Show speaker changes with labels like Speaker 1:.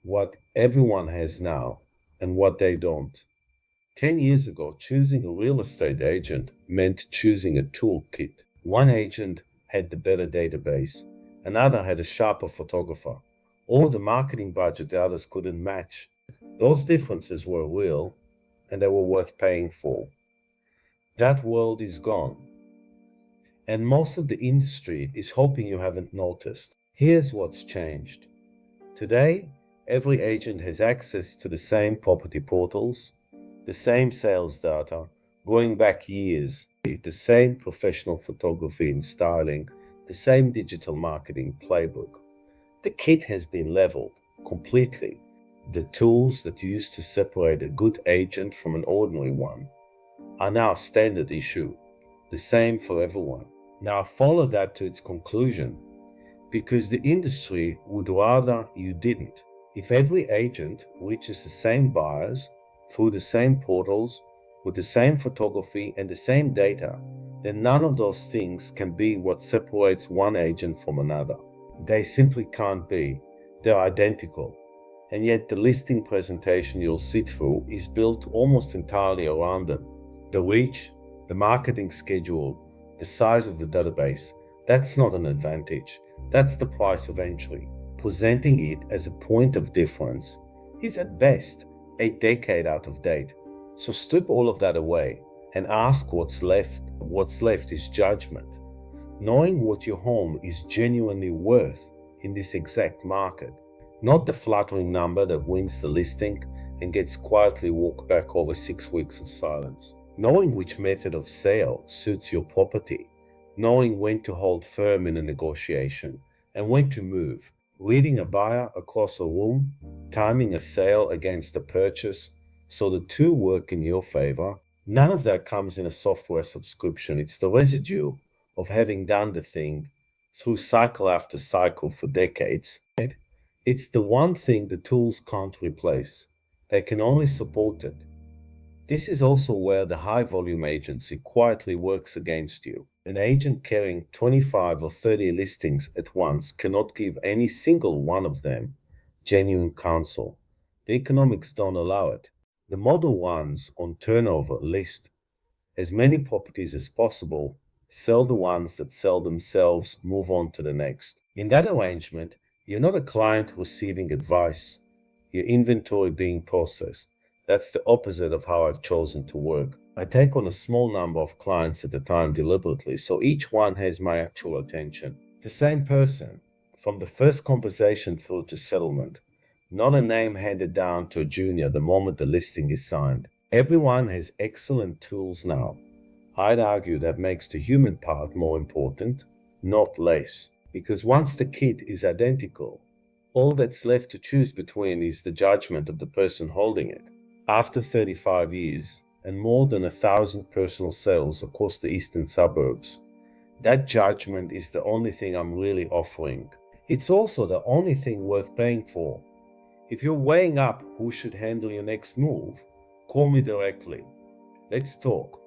Speaker 1: what everyone has now and what they don't. 10 years ago, choosing a real estate agent meant choosing a toolkit. One agent had the better database, another had a sharper photographer, or the marketing budget the others couldn't match. Those differences were real and they were worth paying for. That world is gone, and most of the industry is hoping you haven't noticed. Here's what's changed. Today, every agent has access to the same property portals, the same sales data, going back years, the same professional photography and styling, the same digital marketing playbook. The kit has been leveled completely. The tools that used to separate a good agent from an ordinary one are now standard issue, the same for everyone. Now follow that to its conclusion, because the industry would rather you didn't. If every agent reaches the same buyers through the same portals with the same photography and the same data, then none of those things can be what separates one agent from another. They simply can't be. They're identical. And yet the listing presentation you'll sit through is built almost entirely around them. The reach, the marketing schedule, the size of the database, that's not an advantage. That's the price of entry. Presenting it as a point of difference is at best a decade out of date. So strip all of that away and ask what's left. What's left is judgment. Knowing what your home is genuinely worth in this exact market, not the flattering number that wins the listing and gets quietly walked back over 6 weeks of silence. Knowing which method of sale suits your property, knowing when to hold firm in a negotiation and when to move, reading a buyer across a room, timing a sale against a purchase so the two work in your favor. None of that comes in a software subscription. It's the residue of having done the thing through cycle after cycle for decades. It's the one thing the tools can't replace. They can only support it. This is also where the high volume agency quietly works against you. An agent carrying 25 or 30 listings at once cannot give any single one of them genuine counsel. The economics don't allow it. The model runs on turnover list as many properties as possible, sell the ones that sell themselves, move on to the next. In that arrangement, you're not a client receiving advice, your inventory being processed. That's the opposite of how I've chosen to work. I take on a small number of clients at a time deliberately, so each one has my actual attention. The same person, from the first conversation through to settlement, not a name handed down to a junior the moment the listing is signed. Everyone has excellent tools now. I'd argue that makes the human part more important, not less. Because once the kit is identical, all that's left to choose between is the judgment of the person holding it. After 35 years and more than 1,000 personal sales across the eastern suburbs, that judgment is the only thing I'm really offering. It's also the only thing worth paying for. If you're weighing up who should handle your next move, call me directly. Let's talk.